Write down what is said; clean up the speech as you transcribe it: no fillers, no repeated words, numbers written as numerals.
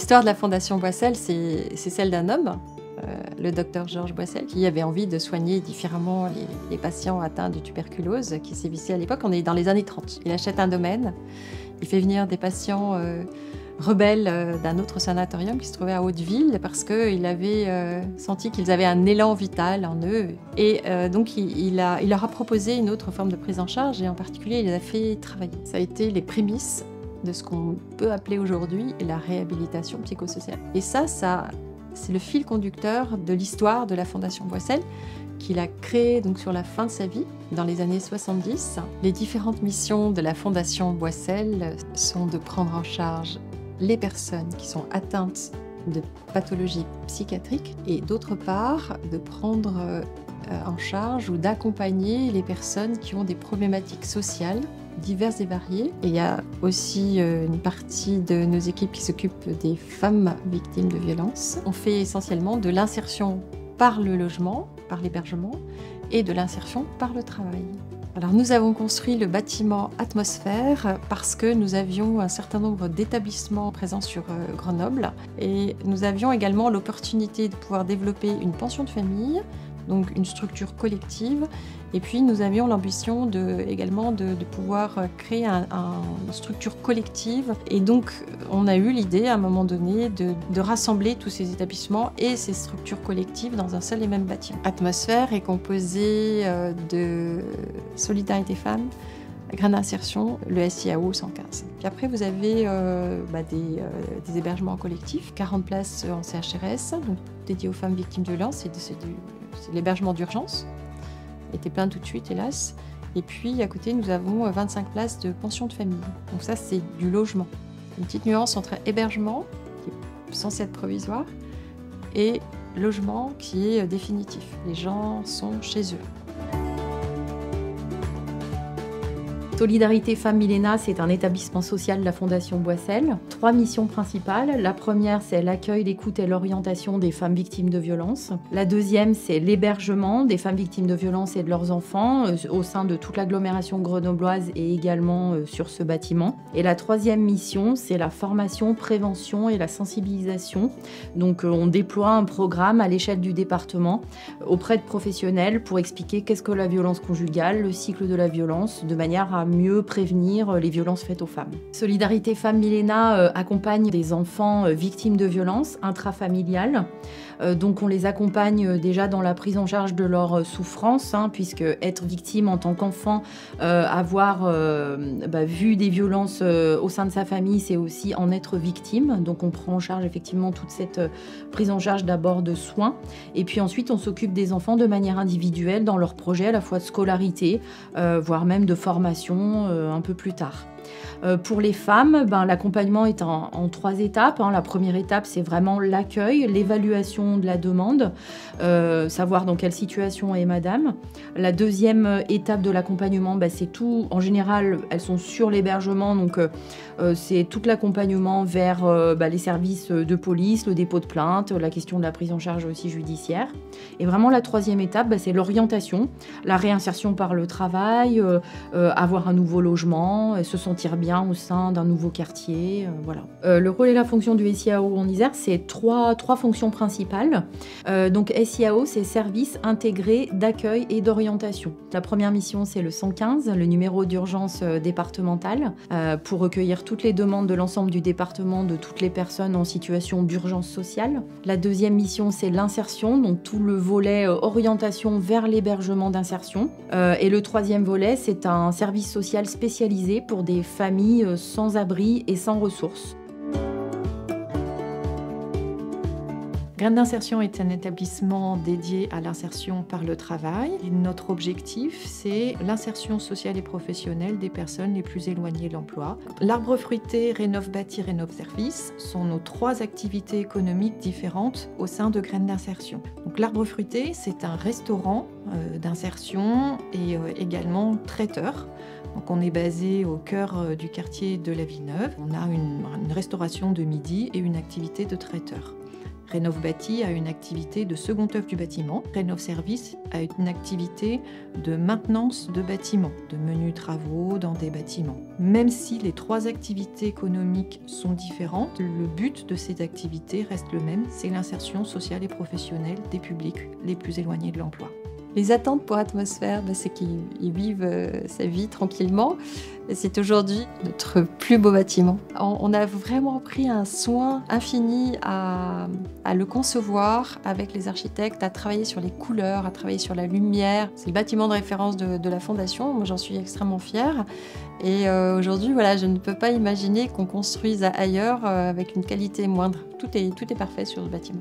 L'histoire de la Fondation Boissel, c'est celle d'un homme, le docteur Georges Boissel, qui avait envie de soigner différemment les patients atteints de tuberculose qui sévissaient à l'époque. On est dans les années 30. Il achète un domaine, il fait venir des patients rebelles d'un autre sanatorium qui se trouvait à Hauteville parce qu'il avait senti qu'ils avaient un élan vital en eux. Et donc il leur a proposé une autre forme de prise en charge et en particulier il les a fait travailler. Ça a été les prémices de ce qu'on peut appeler aujourd'hui la réhabilitation psychosociale. Et ça c'est le fil conducteur de l'histoire de la Fondation Boissel qu'il a créé donc sur la fin de sa vie, dans les années 70. Les différentes missions de la Fondation Boissel sont de prendre en charge les personnes qui sont atteintes de pathologies psychiatriques et d'autre part de prendre en charge ou d'accompagner les personnes qui ont des problématiques sociales diverses et variées. Et il y a aussi une partie de nos équipes qui s'occupent des femmes victimes de violences. On fait essentiellement de l'insertion par le logement, par l'hébergement, et de l'insertion par le travail. Alors nous avons construit le bâtiment Atmosphère parce que nous avions un certain nombre d'établissements présents sur Grenoble et nous avions également l'opportunité de pouvoir développer une pension de famille, donc une structure collective. Et puis nous avions l'ambition également de pouvoir créer une structure collective. Et donc on a eu l'idée à un moment donné de rassembler tous ces établissements et ces structures collectives dans un seul et même bâtiment. Atmosphère est composée de Solidarité Femmes, Graines d'Insertion, le SIAO 115. Puis après, vous avez des hébergements collectifs, 40 places en CHRS, donc dédiées aux femmes victimes de violences, c'est l'hébergement d'urgence. Il était plein tout de suite, hélas. Et puis, à côté, nous avons 25 places de pension de famille. Donc ça, c'est du logement. Une petite nuance entre hébergement, qui est censé être provisoire, et logement, qui est définitif. Les gens sont chez eux. Solidarité Femmes Milléna, c'est un établissement social de la Fondation Boissel. 3 missions principales. La première, c'est l'accueil, l'écoute et l'orientation des femmes victimes de violences. La deuxième, c'est l'hébergement des femmes victimes de violences et de leurs enfants au sein de toute l'agglomération grenobloise et également sur ce bâtiment. Et la troisième mission, c'est la formation, prévention et la sensibilisation. Donc on déploie un programme à l'échelle du département auprès de professionnels pour expliquer qu'est-ce que la violence conjugale, le cycle de la violence, de manière à mieux prévenir les violences faites aux femmes. Solidarité Femmes Milléna accompagne des enfants victimes de violences intrafamiliales. Donc on les accompagne déjà dans la prise en charge de leur souffrance, puisque être victime en tant qu'enfant, avoir vu des violences au sein de sa famille, c'est aussi en être victime. Donc on prend en charge effectivement toute cette prise en charge d'abord de soins. Et puis ensuite on s'occupe des enfants de manière individuelle dans leur projet à la fois de scolarité, voire même de formation un peu plus tard. Pour les femmes, l'accompagnement est en 3 étapes. La première étape, c'est vraiment l'accueil, l'évaluation de la demande, savoir dans quelle situation est madame. La deuxième étape de l'accompagnement, c'est tout. En général, elles sont sur l'hébergement, donc c'est tout l'accompagnement vers les services de police, le dépôt de plainte, la question de la prise en charge aussi judiciaire. Et vraiment, la troisième étape, c'est l'orientation, la réinsertion par le travail, avoir un nouveau logement, se sentir bien au sein d'un nouveau quartier, voilà. Le rôle et la fonction du SIAO en Isère, c'est trois fonctions principales. Donc SIAO, c'est service intégré d'accueil et d'orientation. La première mission, c'est le 115, le numéro d'urgence départemental, pour recueillir toutes les demandes de l'ensemble du département de toutes les personnes en situation d'urgence sociale. La deuxième mission, c'est l'insertion, donc tout le volet orientation vers l'hébergement d'insertion. Et le troisième volet, c'est un service social spécialisé pour des familles sans abri et sans ressources. Graines d'Insertion est un établissement dédié à l'insertion par le travail. Et notre objectif, c'est l'insertion sociale et professionnelle des personnes les plus éloignées de l'emploi. L'Arbre fruité, Rénov Bâti, Rénov Service sont nos 3 activités économiques différentes au sein de Graines d'Insertion. Donc l'Arbre fruité, c'est un restaurant d'insertion et également traiteur. Donc on est basé au cœur du quartier de la Villeneuve. On a une restauration de midi et une activité de traiteur. Rénov Bâti a une activité de second œuvre du bâtiment. Rénov Service a une activité de maintenance de bâtiments, de menus travaux dans des bâtiments. Même si les trois activités économiques sont différentes, le but de ces activités reste le même, c'est l'insertion sociale et professionnelle des publics les plus éloignés de l'emploi. Les attentes pour Atmosphère, c'est qu'ils vivent sa vie tranquillement. C'est aujourd'hui notre plus beau bâtiment. On a vraiment pris un soin infini à le concevoir avec les architectes, à travailler sur les couleurs, à travailler sur la lumière. C'est le bâtiment de référence de la Fondation. Moi, j'en suis extrêmement fière. Et aujourd'hui, voilà, je ne peux pas imaginer qu'on construise ailleurs avec une qualité moindre. Tout est parfait sur ce bâtiment.